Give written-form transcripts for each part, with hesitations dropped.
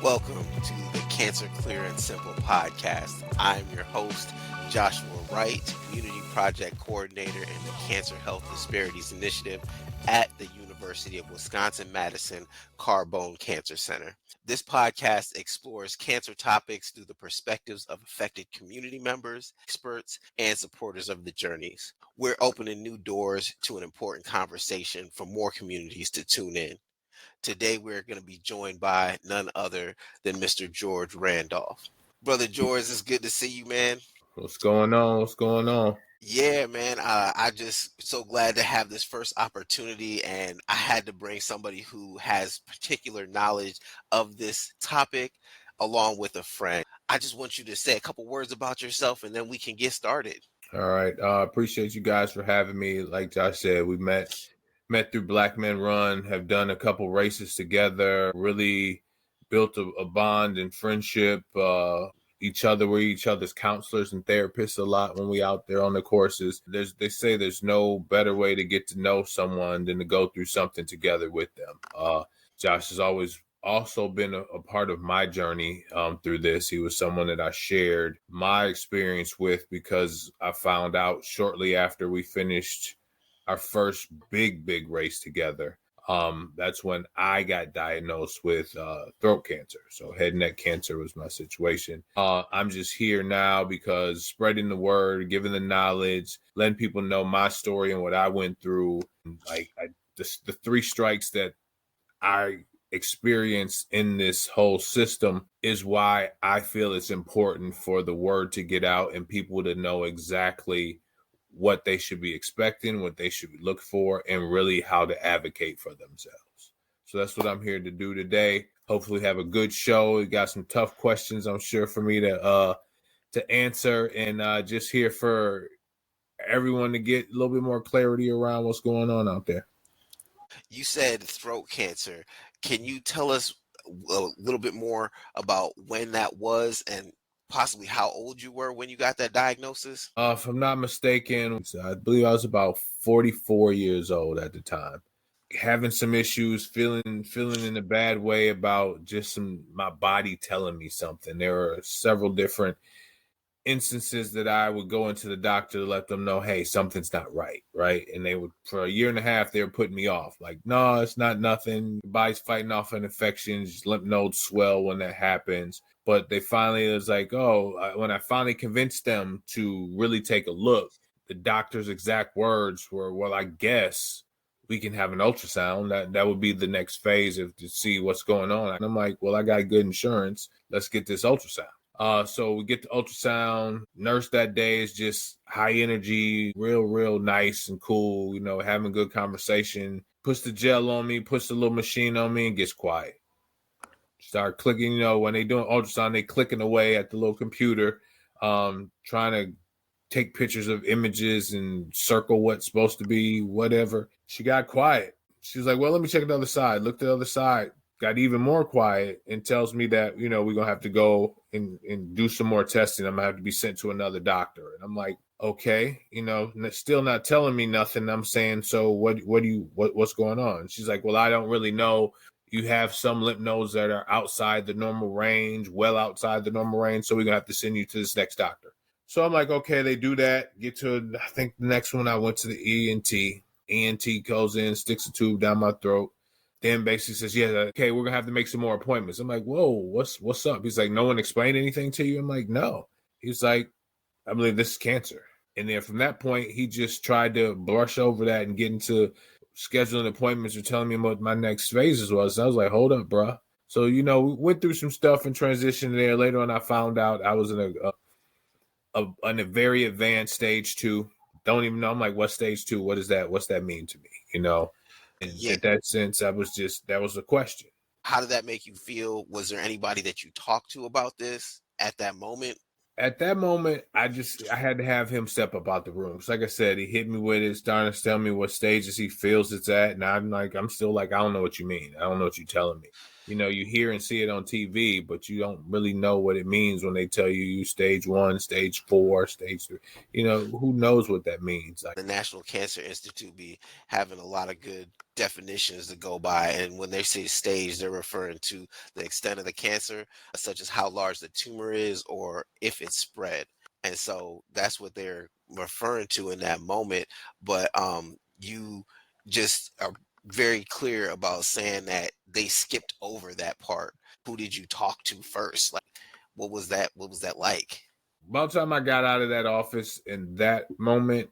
Welcome to the Cancer Clear and Simple podcast. I'm your host, Joshua Wright, Community Project Coordinator in the Cancer Health Disparities Initiative at the University of Wisconsin-Madison Carbone Cancer Center. This podcast explores cancer topics through the perspectives of affected community members, experts, and supporters of the journeys. We're opening new doors to an important conversation for more communities to tune in. Today, we're going to be joined by none other than Mr. George Randolph. Brother George, it's good to see you, man. What's going on? What's going on? Yeah, man. I just so glad to have this first opportunity, and I had to bring somebody who has particular knowledge of this topic along with a friend. I just want you to say a couple words about yourself, and then we can get started. All right. Appreciate you guys for having me. Like Josh said, we met through Black Men Run, have done a couple races together, really built a bond and friendship. We're each other's counselors and therapists a lot when we out there on the courses. They say there's no better way to get to know someone than to go through something together with them. Josh has always also been a part of my journey through this. He was someone that I shared my experience with because I found out shortly after we finished our first big race together. That's when I got diagnosed with throat cancer. So head and neck cancer was my situation. I'm just here now because spreading the word, giving the knowledge, letting people know my story and what I went through. The three strikes that I experience in this whole system is why I feel it's important for the word to get out and people to know exactly what they should be expecting, what they should look for, and really how to advocate for themselves. So that's what I'm here to do today. Hopefully have a good show. We got some tough questions, I'm sure, for me to answer, and just here for everyone to get a little bit more clarity around what's going on out there. You said throat cancer. Can you tell us a little bit more about when that was and possibly how old you were when you got that diagnosis? If I'm not mistaken, I believe I was about 44 years old at the time. Having some issues, feeling in a bad way about just my body telling me something. There were several different instances that I would go into the doctor to let them know, hey, something's not right. And they would, for a year and a half, they were putting me off. Like, no, it's not nothing. Your body's fighting off an infection. Lymph nodes swell when that happens. But they finally was like, when I finally convinced them to really take a look, the doctor's exact words were, well, I guess we can have an ultrasound. That would be the next phase to see what's going on. And I'm like, well, I got good insurance. Let's get this ultrasound. So we get the ultrasound. Nurse that day is just high energy, real nice and cool, having good conversation. Puts the gel on me, puts the little machine on me, and gets quiet. Start clicking, when they doing ultrasound, they clicking away at the little computer, trying to take pictures of images and circle what's supposed to be, whatever. She got quiet. She was like, well, let me check the other side. Looked at the other side. Got even more quiet and tells me that, we're going to have to go and do some more testing. I'm going to have to be sent to another doctor. And I'm like, okay, still not telling me nothing. I'm saying, so what's going on? She's like, well, I don't really know. You have some lymph nodes that are outside the normal range, well outside the normal range. So we're going to have to send you to this next doctor. So I'm like, okay, they do that. Get to, I think the next one I went to the ENT. ENT goes in, sticks a tube down my throat. Then basically says, yeah, okay, we're going to have to make some more appointments. I'm like, whoa, what's up? He's like, no one explained anything to you? I'm like, no. He's like, I believe this is cancer. And then from that point, he just tried to brush over that and get into scheduling appointments or telling me what my next phases was. So I was like, hold up, bro. So, we went through some stuff and transitioned there. Later on, I found out I was in a very advanced stage 2. Don't even know. I'm like, what stage 2? What is that? What's that mean to me? And in that sense, that was a question. How did that make you feel? Was there anybody that you talked to about this at that moment? At that moment, I had to have him step up out the room. Because like I said, he hit me with it, starting to tell me what stages he feels it's at. And I'm still like, I don't know what you mean. I don't know what you're telling me. You hear and see it on TV, but you don't really know what it means when they tell you stage 1, stage 4, stage 3. Who knows what that means? The National Cancer Institute be having a lot of good definitions to go by. And when they say stage, they're referring to the extent of the cancer, such as how large the tumor is or if it's spread. And so that's what they're referring to in that moment. But you just are very clear about saying that they skipped over that part. Who did you talk to first? Like, what was that like? By the time I got out of that office in that moment,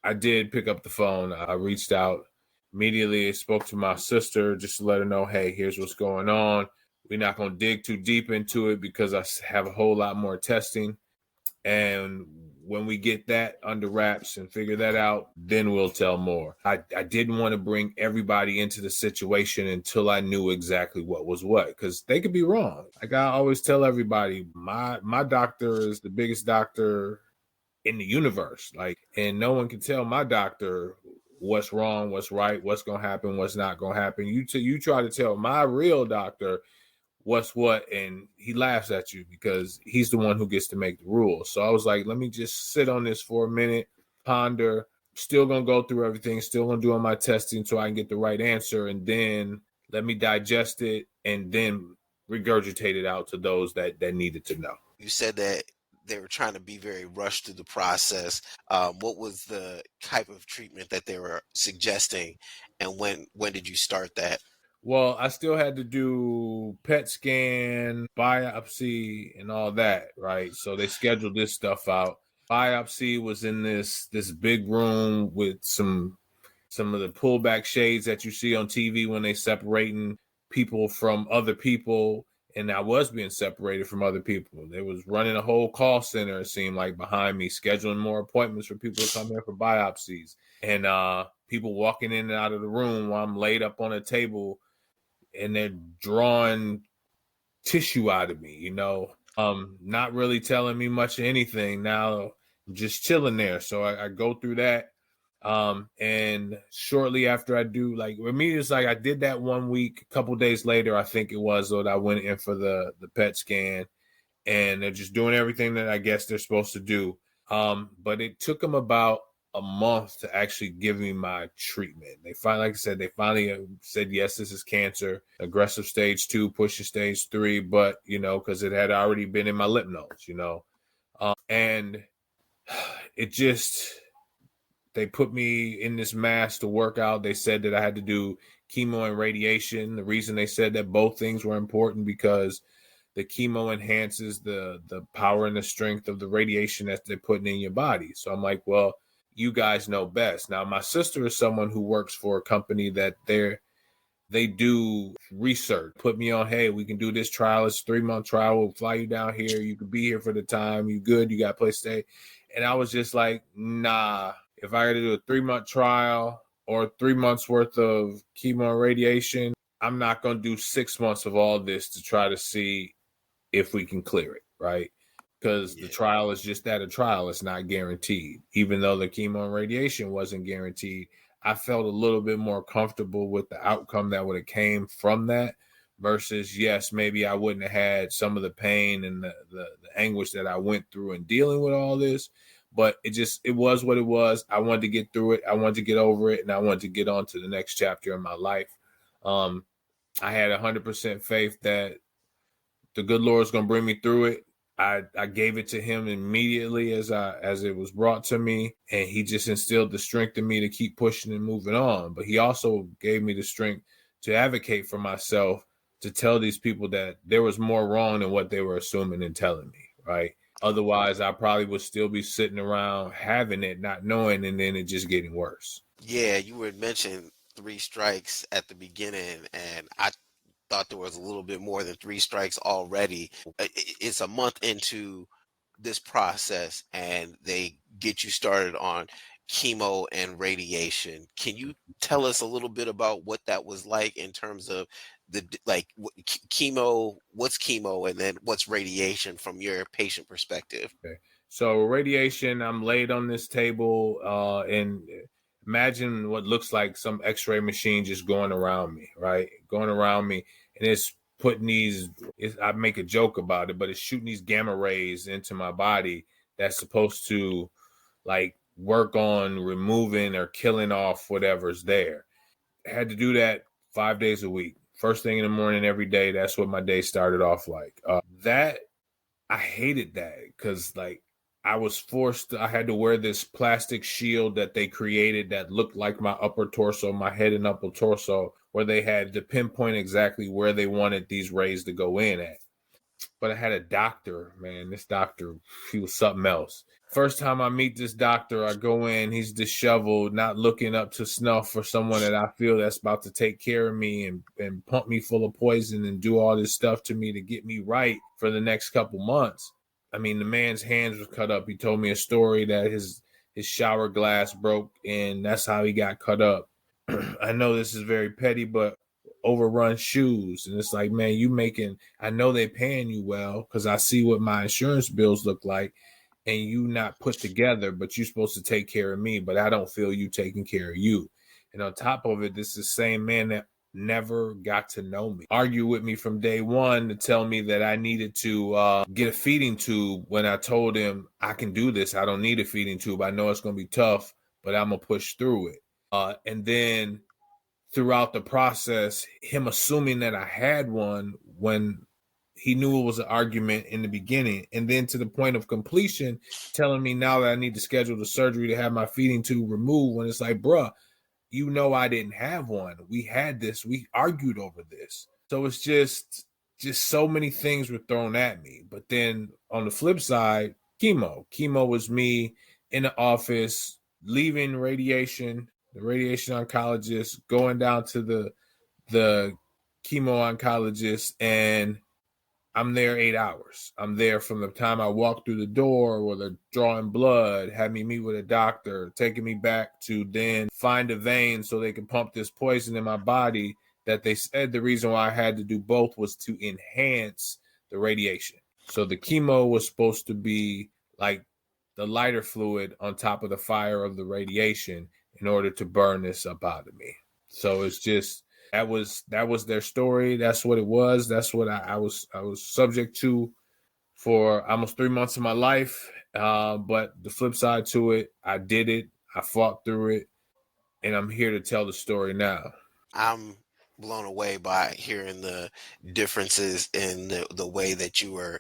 I did pick up the phone. I reached out immediately. I spoke to my sister just to let her know, hey, here's what's going on. We're not going to dig too deep into it because I have a whole lot more testing. And when we get that under wraps and figure that out, then we'll tell more. I didn't want to bring everybody into the situation until I knew exactly what was what, because they could be wrong. Like I always tell everybody, my doctor is the biggest doctor in the universe. Like, and no one can tell my doctor what's wrong, what's right, what's going to happen, what's not going to happen. You try to tell my real doctor what's what, and he laughs at you because he's the one who gets to make the rules. So I was like, let me just sit on this for a minute, ponder, still gonna go through everything, still gonna do all my testing so I can get the right answer, and then let me digest it and then regurgitate it out to those that needed to know. You said that they were trying to be very rushed through the process. What was the type of treatment that they were suggesting, and when did you start that? Well, I still had to do PET scan, biopsy, and all that, right? So they scheduled this stuff out. Biopsy was in this big room with some of the pullback shades that you see on TV when they separating people from other people. And I was being separated from other people. They was running a whole call center, it seemed like, behind me, scheduling more appointments for people to come here for biopsies. And people walking in and out of the room while I'm laid up on a table and they're drawing tissue out of me, not really telling me much of anything. Now I'm just chilling there. So I go through that. And shortly after I do, like, immediately, it's like I did that 1 week. A couple days later, I think it was, that I went in for the PET scan, and they're just doing everything that I guess they're supposed to do. But it took them about a month to actually give me my treatment. They finally, like I said, said, yes, this is cancer, aggressive stage 2, pushing stage 3, but, because it had already been in my lymph nodes, and it just, they put me in this mass to work out. They said that I had to do chemo and radiation. The reason they said that both things were important because the chemo enhances the power and the strength of the radiation that they're putting in your body. So I'm like, well, you guys know best. Now, my sister is someone who works for a company that they do research, put me on, hey, we can do this trial. It's a 3-month trial. We'll fly you down here. You can be here for the time. You good. You got a place to stay. And I was just like, nah, if I got to do a 3-month trial or 3 months worth of chemo and radiation, I'm not going to do 6 months of all this to try to see if we can clear it, right? Because the trial is just that, a trial. It's not guaranteed. Even though the chemo and radiation wasn't guaranteed, I felt a little bit more comfortable with the outcome that would have came from that versus, yes, maybe I wouldn't have had some of the pain and the anguish that I went through in dealing with all this. But it was what it was. I wanted to get through it. I wanted to get over it. And I wanted to get on to the next chapter in my life. I had 100% faith that the good Lord's going to bring me through it. I gave it to him immediately as it was brought to me, and he just instilled the strength in me to keep pushing and moving on. But he also gave me the strength to advocate for myself, to tell these people that there was more wrong than what they were assuming and telling me, right? Otherwise, I probably would still be sitting around having it, not knowing, and then it just getting worse. Yeah, you were mentioning 3 strikes at the beginning, and I thought there was a little bit more than 3 strikes already. It's a month into this process, and they get you started on chemo and radiation. Can you tell us a little bit about what that was like in terms of chemo? What's chemo, and then what's radiation from your patient perspective? Okay. So radiation, I'm laid on this table, and imagine what looks like some x-ray machine just going around me, right? Going around me. And it's putting I make a joke about it, but it's shooting these gamma rays into my body that's supposed to like work on removing or killing off whatever's there. had to do that 5 days a week. First thing in the morning every day. That's what my day started off like. That I hated that because like I was forced. I had to wear this plastic shield that they created that looked like my upper torso, my head and upper torso, where they had to pinpoint exactly where they wanted these rays to go in at. But I had a doctor, man. This doctor, he was something else. First time I meet this doctor, I go in, he's disheveled, not looking up to snuff for someone that I feel that's about to take care of me and pump me full of poison and do all this stuff to me to get me right for the next couple months. I mean, the man's hands were cut up. He told me a story that his shower glass broke and that's how he got cut up. I know this is very petty, but overrun shoes. And it's like, man, I know they paying you well because I see what my insurance bills look like and you not put together, but you're supposed to take care of me, but I don't feel you taking care of you. And on top of it, this is the same man that never got to know me, argue with me from day one to tell me that I needed to get a feeding tube when I told him I can do this. I don't need a feeding tube. I know it's going to be tough, but I'm going to push through it. And then throughout the process, him assuming that I had one when he knew it was an argument in the beginning, and then to the point of completion, telling me now that I need to schedule the surgery to have my feeding tube removed when it's like, bruh, you know I didn't have one. We had this. We argued over this. So it's just so many things were thrown at me. But then on the flip side, chemo. Chemo was me in the office, leaving radiation, the radiation oncologist, going down to the chemo oncologist, and I'm there 8 hours. I'm there from the time I walk through the door where they're drawing blood, have me meet with a doctor, taking me back to then find a vein so they can pump this poison in my body that they said the reason why I had to do both was to enhance the radiation. So the chemo was supposed to be like the lighter fluid on top of the fire of the radiation in order to burn this up out of me. So it's just that was their story. That's what it was. That's what I was subject to for almost 3 months of my life. But the flip side to it, I did it. I fought through it, and I'm here to tell the story now. I'm blown away by hearing the differences in the way that you were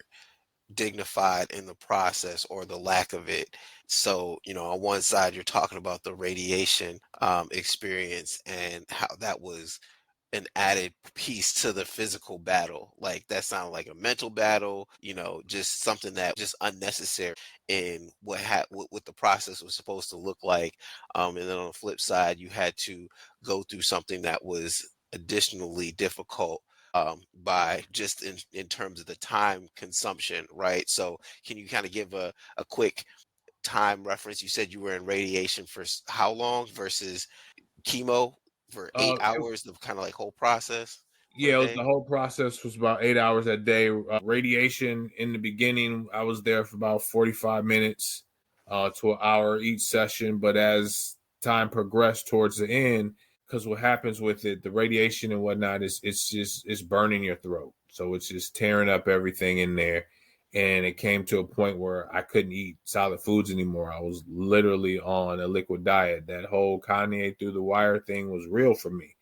dignified in the process or the lack of it. So, on one side, you're talking about the radiation experience and how that was an added piece to the physical battle. Like that sounded like a mental battle, just something that just unnecessary in what the process was supposed to look like. And then on the flip side, you had to go through something that was additionally difficult by just in terms of the time consumption, right? So can you kind of give a quick time reference? You said you were in radiation for how long versus chemo for eight Uh, hours, the kind of like whole process for the Yeah, day? the whole process was about 8 hours a day. Radiation in the beginning, I was there for about 45 minutes to an hour each session. But as time progressed towards the end, because what happens with it, the radiation and whatnot is it's burning your throat. So it's just tearing up everything in there. And it came to a point where I couldn't eat solid foods anymore. I was literally on a liquid diet. That whole Kanye through the wire thing was real for me.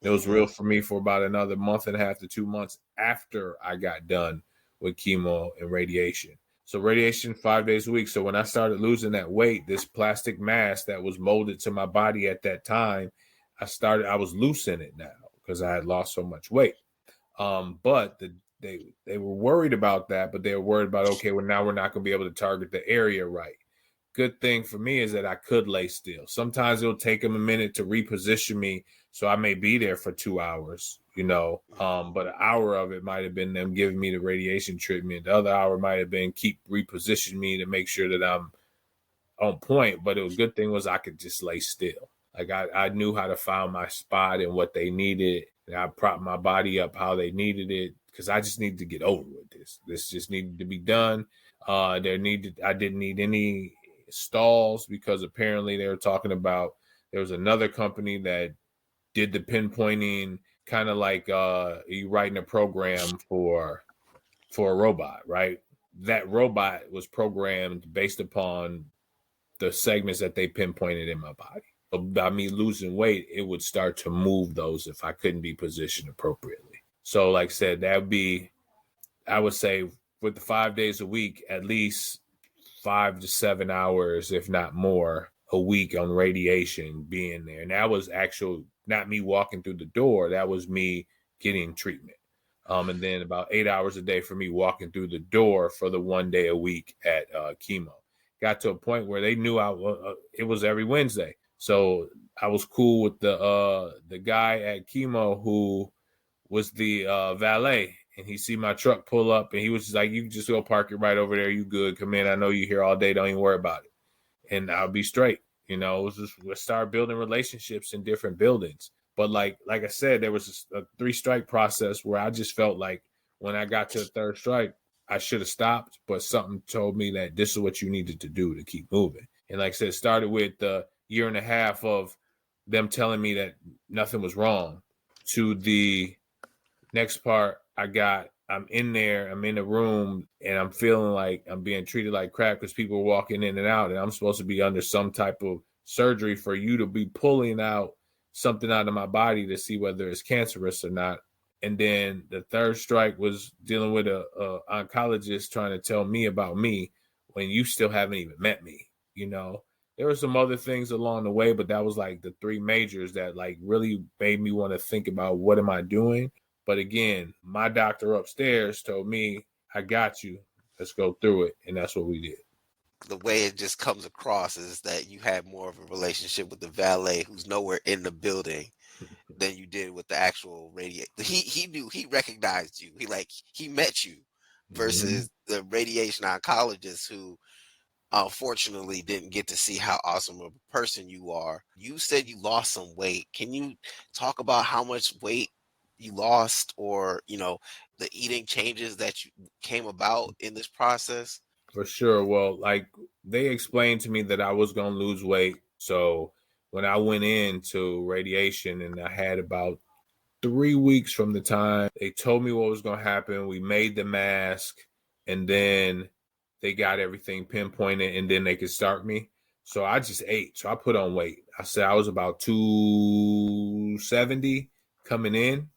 It was Hmm. real for me for about another month and a half to 2 months after I got done with chemo and radiation. So radiation 5 days a week. So when I started losing that weight, this plastic mask that was molded to my body at that time, I was loose in it now because I had lost so much weight. But they were worried about that, but they were worried about, okay, well, now we're not going to be able to target the area right. Good thing for me is that I could lay still. Sometimes it'll take them a minute to reposition me, so I may be there for 2 hours, but an hour of it might have been them giving me the radiation treatment. The other hour might have been keep repositioning me to make sure that I'm on point. But a good thing was I could just lay still. Like I knew how to find my spot and what they needed. And I propped my body up how they needed it because I just needed to get over with this. This just needed to be done. I didn't need any stalls because apparently they were talking about there was another company that did the pinpointing kind of like you writing a program for a robot, right? That robot was programmed based upon the segments that they pinpointed in my body. by me losing weight, it would start to move those if I couldn't be positioned appropriately. So like I said, that would be, I would say with the 5 days a week, at least 5 to 7 hours, if not more, a week on radiation being there. And that was actual, not me walking through the door. That was me getting treatment. And then about 8 hours a day for me walking through the door for the 1 day a week at chemo. Got to a point where they knew it was every Wednesday. So I was cool with the guy at chemo who was the valet, and he see my truck pull up, and he was just like, "You can just go park it right over there. You good? Come in. I know you here all day. Don't even worry about it." And I'll be straight. You know, it was just, we'll start building relationships in different buildings. But like I said, there was a 3-strike process where I just felt like when I got to the 3rd strike, I should have stopped, but something told me that this is what you needed to do to keep moving. And like I said, it started with the year and a half of them telling me that nothing was wrong, to the next part. I'm in there, I'm in a room, and I'm feeling like I'm being treated like crap because people are walking in and out, and I'm supposed to be under some type of surgery for you to be pulling out something out of my body to see whether it's cancerous or not. And then the 3rd strike was dealing with a oncologist trying to tell me about me when you still haven't even met me. You know, there were some other things along the way, but that was like the 3 majors that like really made me want to think about what am I doing. But again, my doctor upstairs told me, "I got you. Let's go through it." And that's what we did. The way it just comes across is that you had more of a relationship with the valet who's nowhere in the building than you did with the actual radiate. He knew, he recognized you. He met you, versus the radiation oncologist who unfortunately didn't get to see how awesome of a person you are. You said you lost some weight. Can you talk about how much weight you lost, or the eating changes that you came about in this process? For sure. Well, like they explained to me that I was going to lose weight. So when I went into radiation and I had about 3 weeks from the time they told me what was going to happen, we made the mask, and then they got everything pinpointed, and then they could start me. So I just ate. So I put on weight. I said I was about 270 coming in.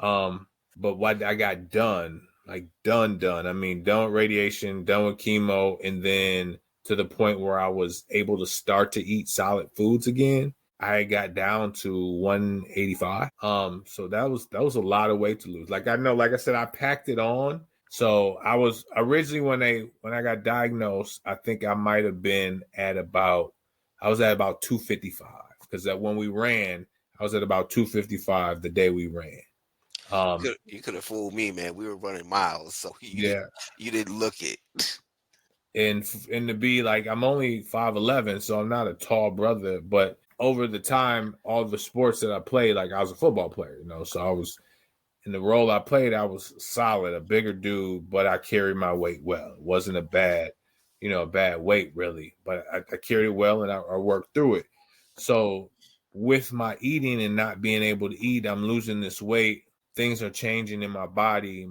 But what I got done, like done, I mean, done with radiation, done with chemo, and then to the point where I was able to start to eat solid foods again, I got down to 185. So that was a lot of weight to lose. Like I know, like I said, I packed it on. So I was originally, when I got diagnosed, I think I might have been at about, I was at about 255, because that when we ran, I was at about 255 the day we ran. You could have fooled me, man. We were running miles, so Yeah. you didn't look it. And to be like, I'm only 5'11", so I'm not a tall brother, but over the time, all the sports that I played, like I was a football player, so I was, in the role I played, I was solid, a bigger dude, but I carried my weight well. It wasn't a bad weight really, but I carried it well, and I worked through it. So with my eating and not being able to eat, I'm losing this weight. Things are changing in my body.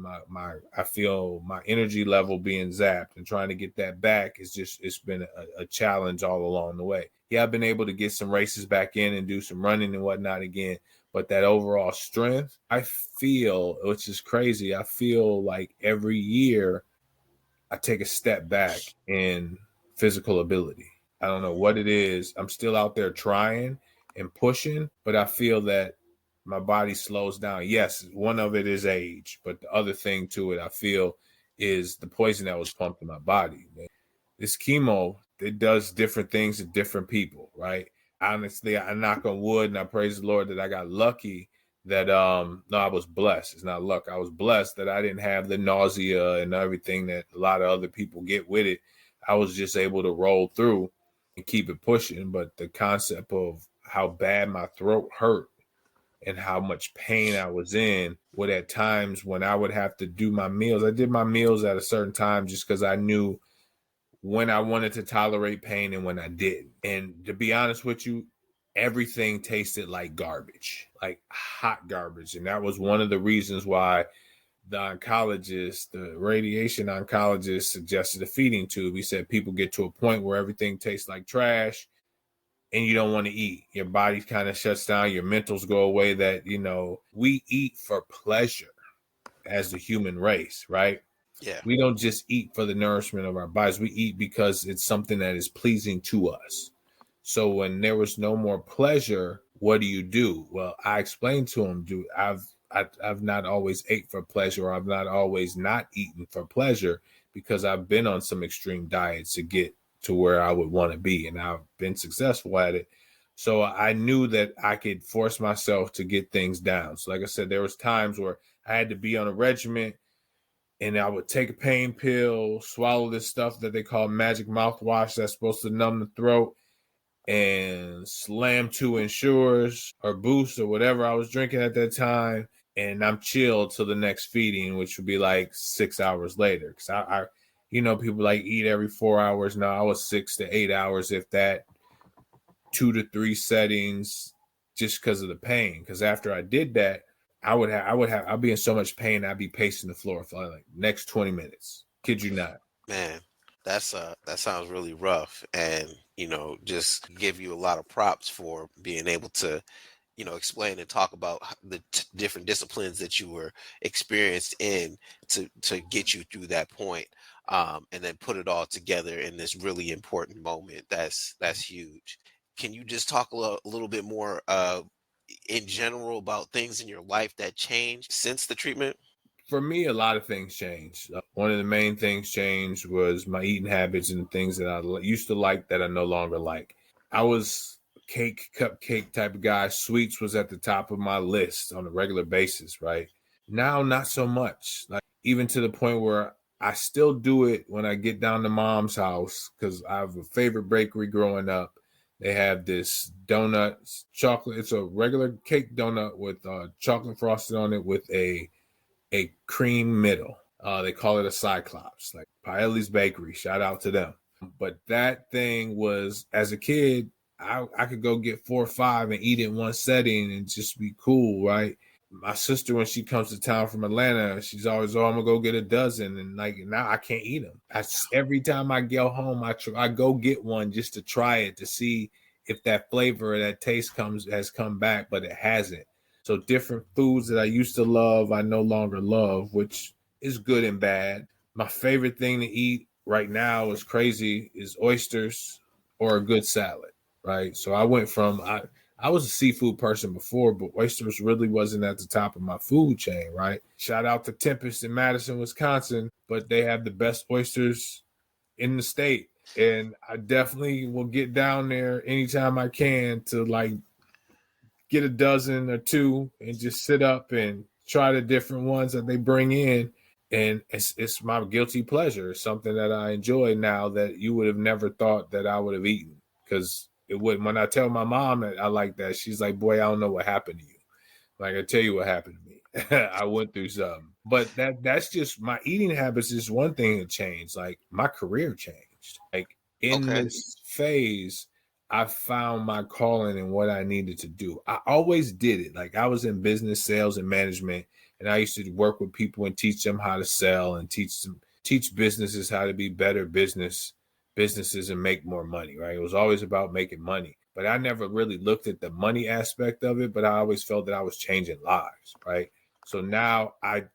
I feel my energy level being zapped, and trying to get that back it's been a challenge all along the way. Yeah, I've been able to get some races back in and do some running and whatnot again, but that overall strength, I feel, which is crazy, I feel like every year I take a step back in physical ability. I don't know what it is. I'm still out there trying and pushing, but I feel that my body slows down. Yes, one of it is age, but the other thing to it, I feel, is the poison that was pumped in my body. This chemo, it does different things to different people, right? Honestly, I knock on wood and I praise the Lord that I got lucky that no, I was blessed. It's not luck. I was blessed that I didn't have the nausea and everything that a lot of other people get with it. I was just able to roll through and keep it pushing. But the concept of how bad my throat hurt and how much pain I was in, would at times when I would have to do my meals, I did my meals at a certain time just because I knew when I wanted to tolerate pain and when I didn't. And to be honest with you, everything tasted like garbage, like hot garbage. And that was one of the reasons why the radiation oncologist suggested a feeding tube. He said people get to a point where everything tastes like trash. and you don't want to eat. Your body kind of shuts down. Your mentals go away. That, we eat for pleasure as the human race, right? Yeah. We don't just eat for the nourishment of our bodies. We eat because it's something that is pleasing to us. So when there was no more pleasure, what do? Well, I explained to him, dude, I've not always ate for pleasure, or I've not always not eaten for pleasure, because I've been on some extreme diets to get to where I would want to be, and I've been successful at it. So I knew that I could force myself to get things down. So like I said, there was times where I had to be on a regimen, and I would take a pain pill, swallow this stuff that they call magic mouthwash that's supposed to numb the throat, and slam 2 Ensures or Boost or whatever I was drinking at that time. And I'm chilled till the next feeding, which would be like 6 hours later. Because people like eat every 4 hours. Now I was 6 to 8 hours, if that, 2 to 3 settings, just because of the pain. Because after I did that, I'd be in so much pain, I'd be pacing the floor for like next 20 minutes. Kid you not. Man, that sounds really rough, and just give you a lot of props for being able to explain and talk about the different disciplines that you were experienced in to get you through that point, and then put it all together in this really important moment. That's huge. Can you just talk a little bit more in general about things in your life that changed since the treatment? For me, a lot of things changed. One of the main things changed was my eating habits and things that I used to like that I no longer like. I was cupcake type of guy. Sweets was at the top of my list on a regular basis, right? Now, not so much. Like, even to the point where I still do it when I get down to mom's house, because I have a favorite bakery growing up. They have this donut, chocolate. It's a regular cake donut with chocolate frosting on it with a cream middle. They call it a Cyclops, like Paeli's Bakery. Shout out to them. But that thing was, as a kid, I could go get 4 or 5 and eat in one setting and just be cool, right? My sister, when she comes to town from Atlanta, she's always, I'm gonna go get a dozen, and like now I can't eat them. Every time I go home, I go get one just to try it, to see if that flavor or that taste has come back, but it hasn't. So different foods that I used to love, I no longer love, which is good and bad. My favorite thing to eat right now is oysters or a good salad, right? So I went from, I was a seafood person before, but oysters really wasn't at the top of my food chain, right? Shout out to Tempest in Madison, Wisconsin, but they have the best oysters in the state. And I definitely will get down there anytime I can to like get a dozen or two and just sit up and try the different ones that they bring in. And it's my guilty pleasure. It's something that I enjoy now that you would have never thought that I would have eaten. Because it would, when I tell my mom that I like that, she's like, boy, I don't know what happened to you. Like, I tell you what happened to me. I went through something. But that's just my eating habits is one thing that changed. Like, my career changed. Like, in Okay. this phase, I found my calling and what I needed to do. I always did it. Like, I was in business, sales, and management, and I used to work with people and teach them how to sell and teach businesses how to be better businesses and make more money, right? It was always about making money. But I never really looked at the money aspect of it, but I always felt that I was changing lives, right? So now I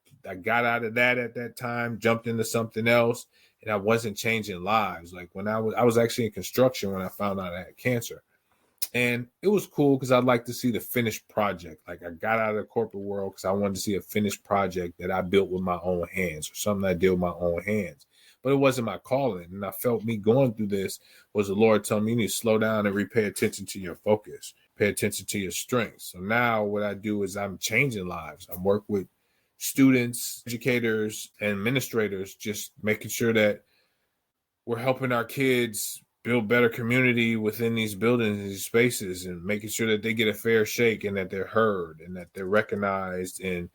got out of that at that time, jumped into something else, and I wasn't changing lives. Like when I was actually in construction when I found out I had cancer. And it was cool because I'd like to see the finished project. Like I got out of the corporate world because I wanted to see a finished project that I built with my own hands or something I did with my own hands. But it wasn't my calling. And I felt me going through this was the Lord telling me you need to slow down and pay attention to your focus, pay attention to your strengths. So now what I do is I'm changing lives. I work with students, educators, and administrators, just making sure that we're helping our kids build better community within these buildings, these spaces, and making sure that they get a fair shake and that they're heard and that they're recognized and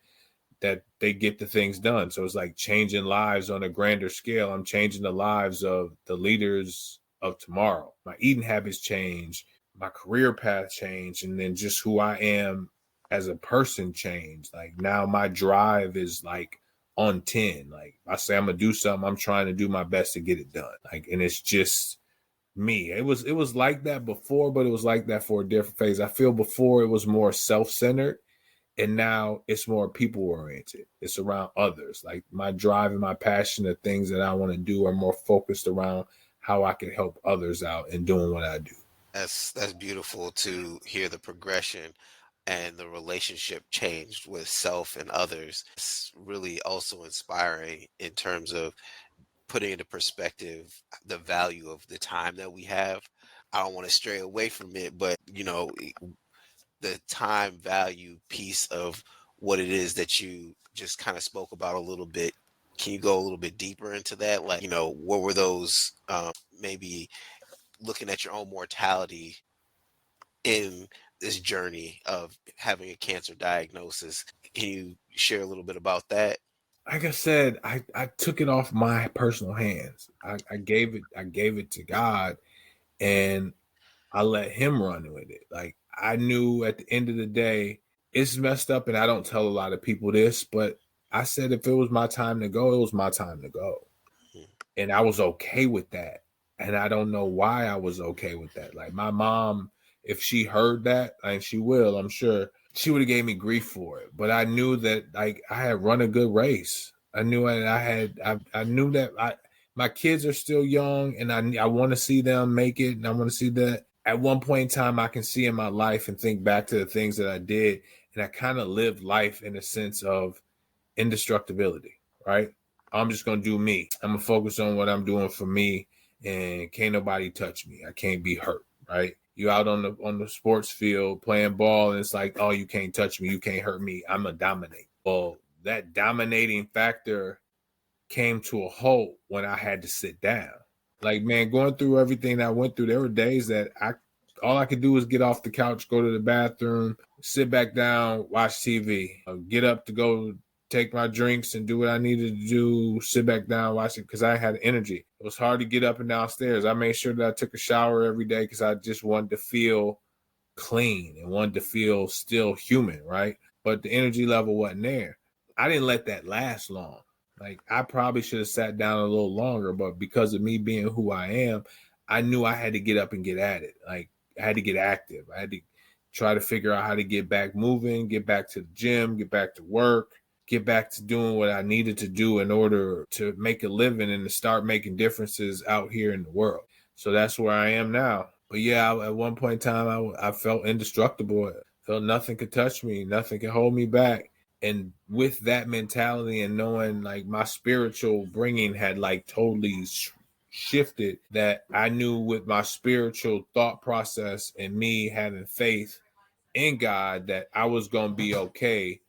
that they get the things done. So it's like changing lives on a grander scale. I'm changing the lives of the leaders of tomorrow. My eating habits change, my career path changed, and then just who I am as a person changed. Like now my drive is like on 10. Like I say I'm gonna do something, I'm trying to do my best to get it done. Like, and it's just me. It was like that before, but it was like that for a different phase. I feel before it was more self-centered, and now it's more people oriented. It's around others. Like my drive and my passion, the things that I want to do are more focused around how I can help others out in doing what I do. That's beautiful to hear the progression and the relationship changed with self and others. It's really also inspiring in terms of putting into perspective the value of the time that we have. I don't want to stray away from it, but the time value piece of what it is that you just kind of spoke about a little bit. Can you go a little bit deeper into that? Like, what were those maybe looking at your own mortality in this journey of having a cancer diagnosis? Can you share a little bit about that? Like I said, I took it off my personal hands. I gave it to God, and I let him run with it. Like I knew at the end of the day, it's messed up, and I don't tell a lot of people this, but I said if it was my time to go, it was my time to go. Mm. And I was okay with that. And I don't know why I was okay with that. Like my mom, if she heard that, and she will, I'm sure, she would have gave me grief for it. But I knew that like I had run a good race. I knew I knew that my kids are still young, and I want to see them make it, and I want to see that at one point in time I can see in my life and think back to the things that I did, and I kind of lived life in a sense of indestructibility, right? I'm just gonna do me. I'm gonna focus on what I'm doing for me, and can't nobody touch me. I can't be hurt, right? You out on the sports field playing ball, and it's like, oh, you can't touch me, you can't hurt me. I'm gonna dominate. Well, that dominating factor came to a halt when I had to sit down. Like, man, going through everything I went through, there were days that all I could do was get off the couch, go to the bathroom, sit back down, watch TV, get up to go take my drinks and do what I needed to do, sit back down, watch it because I had energy. It was hard to get up and downstairs. I made sure that I took a shower every day because I just wanted to feel clean and wanted to feel still human, right? But the energy level wasn't there. I didn't let that last long. Like I probably should have sat down a little longer, but because of me being who I am, I knew I had to get up and get at it. Like I had to get active. I had to try to figure out how to get back moving, get back to the gym, get back to work, get back to doing what I needed to do in order to make a living and to start making differences out here in the world. So that's where I am now. But yeah, at one point in time, I felt indestructible. I felt nothing could touch me, nothing could hold me back. And with that mentality and knowing like my spiritual bringing had like totally shifted, that I knew with my spiritual thought process and me having faith in God that I was going to be okay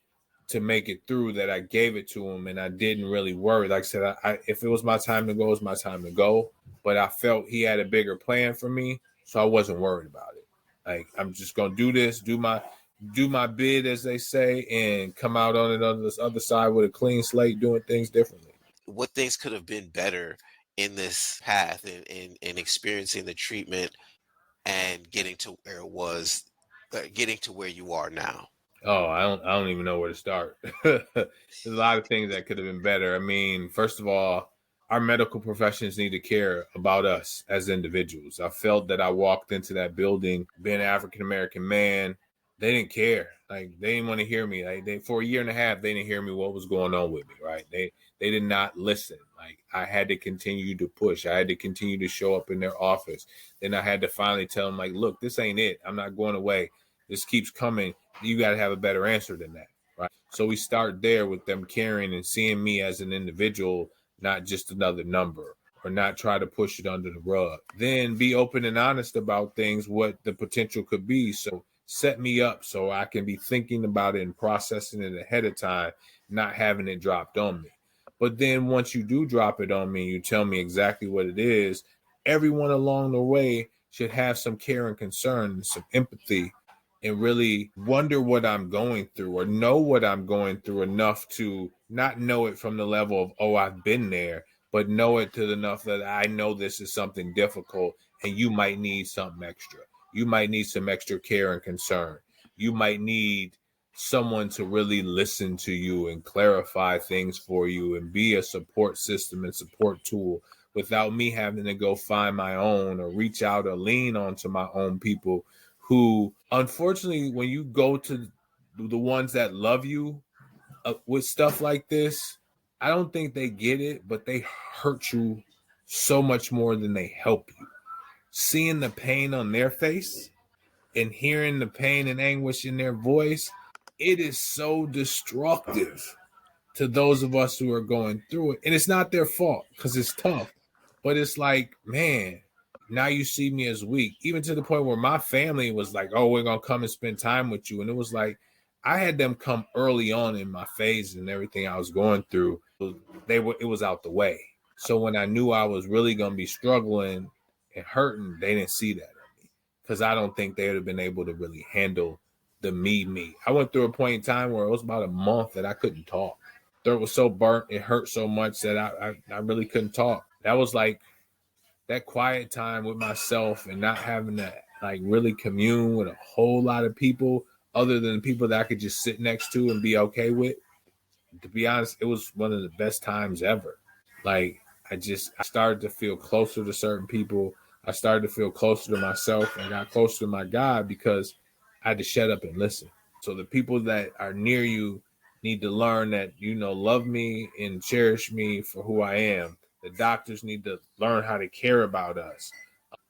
to make it through, that I gave it to him and I didn't really worry. Like I said, if it was my time to go, it was my time to go. But I felt he had a bigger plan for me, so I wasn't worried about it. Like I'm just gonna do this, do my bid, as they say, and come out on it on this other side with a clean slate, doing things differently. What things could have been better in this path and in experiencing the treatment and getting to where it was, getting to where you are now? Oh, I don't even know where to start. There's a lot of things that could have been better. I mean, first of all, our medical professions need to care about us as individuals. I felt that I walked into that building, being an African American man, they didn't care. Like they didn't want to hear me. Like they for a year and a half, they didn't hear me what was going on with me. Right? They did not listen. Like I had to continue to push. I had to continue to show up in their office. Then I had to finally tell them, like, look, this ain't it. I'm not going away. This keeps coming. You got to have a better answer than that. Right? So we start there with them caring and seeing me as an individual, not just another number, or not try to push it under the rug. Then be open and honest about things, what the potential could be. So set me up so I can be thinking about it and processing it ahead of time, not having it dropped on me. But then once you do drop it on me, you tell me exactly what it is. Everyone along the way should have some care and concern and some empathy and really wonder what I'm going through or know what I'm going through enough to not know it from the level of, oh, I've been there, but know it to enough that I know this is something difficult and you might need something extra. You might need some extra care and concern. You might need someone to really listen to you and clarify things for you and be a support system and support tool without me having to go find my own or reach out or lean onto my own people who, unfortunately, when you go to the ones that love you with stuff like this, I don't think they get it, but they hurt you so much more than they help you. Seeing the pain on their face and hearing the pain and anguish in their voice, it is so destructive to those of us who are going through it. And it's not their fault because it's tough. But it's like, man, now you see me as weak. Even to the point where my family was like, oh, we're going to come and spend time with you. And it was like, I had them come early on in my phase and everything I was going through. It was out the way. So when I knew I was really going to be struggling and hurting, they didn't see that in me because I don't think they would have been able to really handle the me. I went through a point in time where it was about a month that I couldn't talk. Throat was so burnt, it hurt so much that I really couldn't talk. That was like that quiet time with myself and not having to like really commune with a whole lot of people other than people that I could just sit next to and be okay with. To be honest, it was one of the best times ever. Like I started to feel closer to certain people. I started to feel closer to myself and got closer to my God because I had to shut up and listen. So the people that are near you need to learn that, love me and cherish me for who I am. The doctors need to learn how to care about us.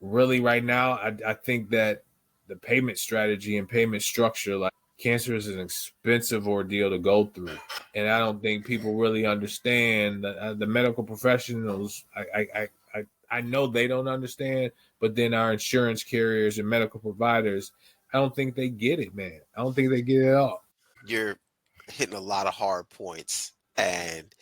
Really, right now, I think that the payment strategy and payment structure, like cancer is an expensive ordeal to go through. And I don't think people really understand the medical professionals. I know they don't understand, but then our insurance carriers and medical providers, I don't think they get it, man. I don't think they get it at all. You're hitting a lot of hard points, and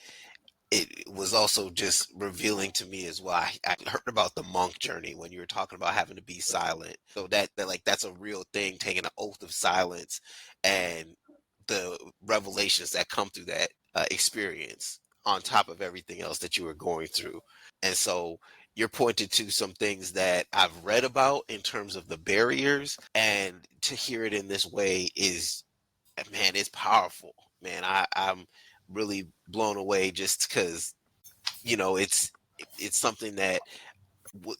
it was also just revealing to me as well. I heard about the monk journey when you were talking about having to be silent. So that's a real thing, taking an oath of silence, and the revelations that come through that experience on top of everything else that you were going through. And so you're pointing to some things that I've read about in terms of the barriers, and to hear it in this way is, man, it's powerful, man. I'm really blown away just because, it's something that,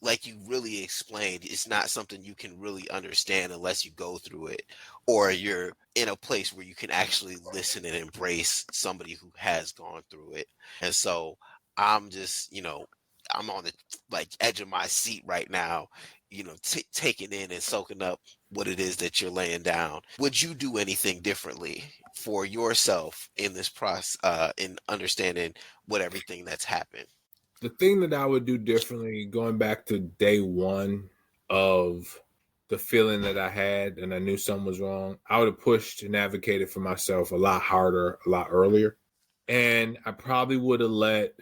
like you really explained, it's not something you can really understand unless you go through it, or you're in a place where you can actually listen and embrace somebody who has gone through it. And so I'm just, I'm on the like edge of my seat right now, taking in and soaking up what it is that you're laying down. Would you do anything differently for yourself in this process, in understanding what everything that's happened? The thing that I would do differently, going back to day one of the feeling that I had and I knew something was wrong, I would have pushed and advocated for myself a lot harder, a lot earlier. And I probably would have let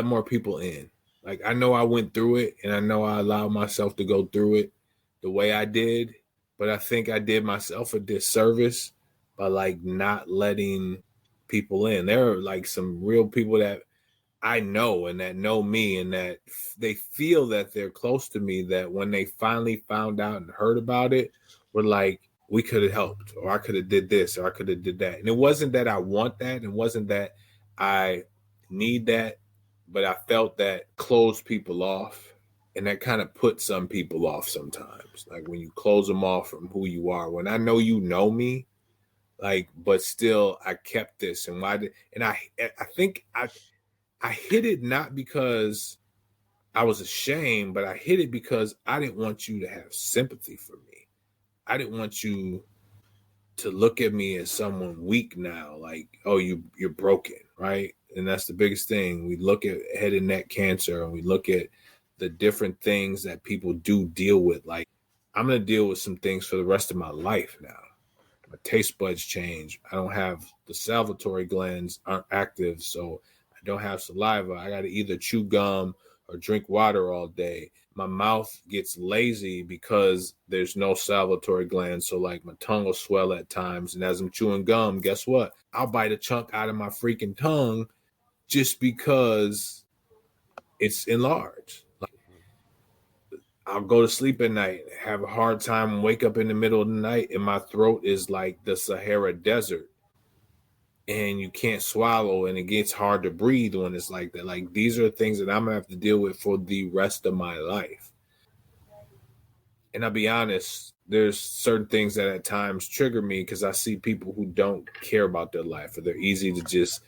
more people in. Like I know I went through it and I know I allowed myself to go through it the way I did, but I think I did myself a disservice by like not letting people in. There are like some real people that I know and that know me and that they feel that they're close to me, that when they finally found out and heard about it, were like, we could have helped, or I could have did this, or I could have did that. And it wasn't that I want that. It wasn't that I need that, but I felt that closed people off. And that kind of put some people off sometimes. Like when you close them off from who you are. When I know me, like, but still I kept this. And I think I hid it not because I was ashamed, but I hid it because I didn't want you to have sympathy for me. I didn't want you to look at me as someone weak now, like, oh, you're broken, right? And that's the biggest thing. We look at head and neck cancer and we look at the different things that people do deal with. Like, I'm going to deal with some things for the rest of my life now. My taste buds change. I don't have the salivatory glands aren't active, so I don't have saliva. I got to either chew gum or drink water all day. My mouth gets lazy because there's no salivatory glands, so like my tongue will swell at times. And as I'm chewing gum, guess what? I'll bite a chunk out of my freaking tongue just because it's enlarged. I'll go to sleep at night, have a hard time, wake up in the middle of the night, and my throat is like the Sahara Desert. and you can't swallow and it gets hard to breathe when it's like that. Like, these are things that I'm gonna have to deal with for the rest of my life. And I'll be honest, there's certain things that at times trigger me because I see people who don't care about their life, or they're easy to just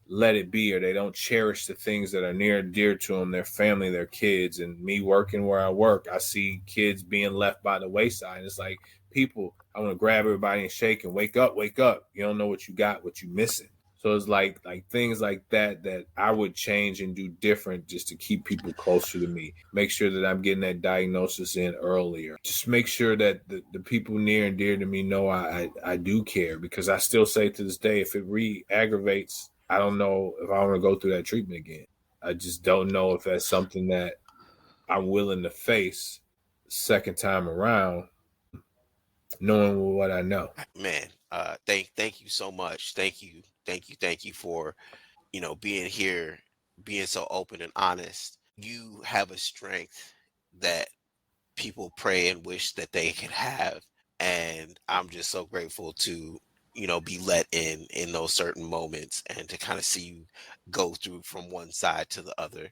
let it be, or they don't cherish the things that are near and dear to them, their family, their kids. And me working where I work, I see kids being left by the wayside. And it's like, people, I want to grab everybody and shake and wake up, wake up. You don't know what you got, what you missing. So it's like things like that I would change and do different just to keep people closer to me. Make sure that I'm getting that diagnosis in earlier. Just make sure that the people near and dear to me know I do care, because I still say to this day, if it re-aggravates, I don't know if I want to go through that treatment again. I just don't know if that's something that I'm willing to face second time around, knowing what I know. Man, thank you so much. Thank you for, being here, being so open and honest. You have a strength that people pray and wish that they could have, and I'm just so grateful to, be let in those certain moments, and to kind of see you go through from one side to the other,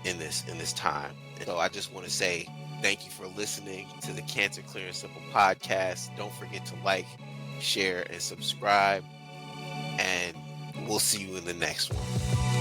in this time. And so I just want to say thank you for listening to the Cancer Clear and Simple podcast. Don't forget to like, share, and subscribe, and we'll see you in the next one.